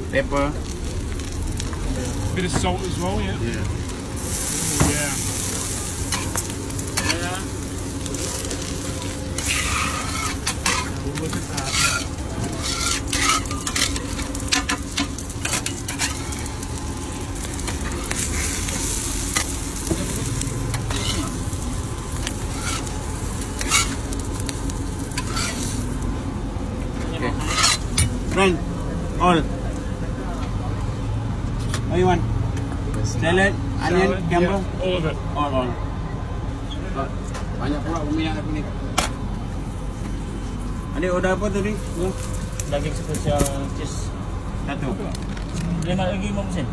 Pepper. Bit of salt as well, yeah. Yeah. Yeah. Look at that. Friend, all. What do you want? Salad, onion, Salad, camber? yeah, all of it. All. Banyak pula peminat aku ni. Adik order apa tadi? Daging spesial cheese. Satu. Dia nak lagi 5 sen.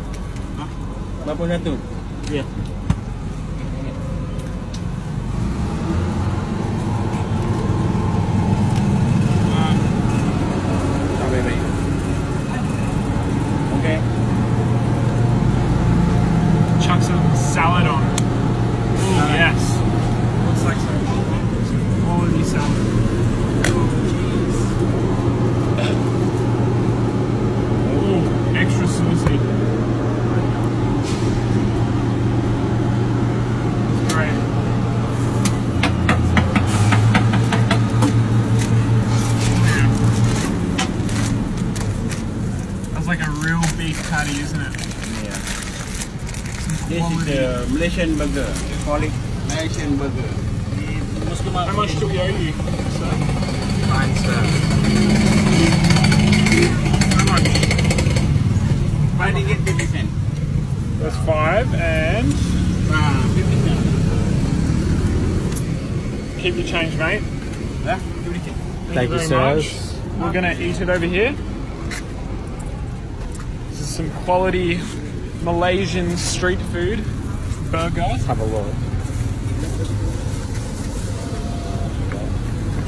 Berapa satu? Ya. Tak baik-baik. Okay. Chuck some salad on. Oh, yes. Looks like some quality salad. Oh, extra saucy. Great. Yeah. That's like a real beef patty, isn't it? Yeah. This is the Malaysian burger. They call it Malaysian burger. How much do we owe you? Fine, sir. How much? 5 ringgit 50 cent. That's 5 and 50 cent. keep your change, mate. Yeah, 50 cent. Thank you very much. We're gonna eat it over here. This is some quality Malaysian street food burger. Have a look.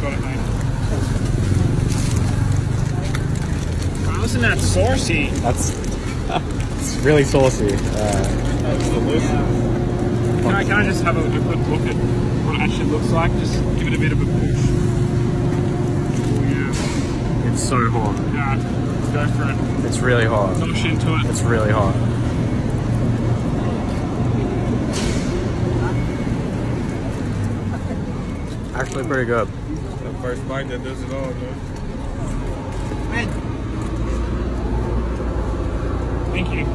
Got it, mate. Oh, isn't that saucy? That's it's really saucy. That's delicious. Can I just have a good look at what it actually looks like? Just give it a bit of a push. Oh, yeah. It's so hot. Yeah. Go for it. It's really hot. Nosh into it. It's really hot. Actually pretty good. The first bite that does it all, man. Thank you.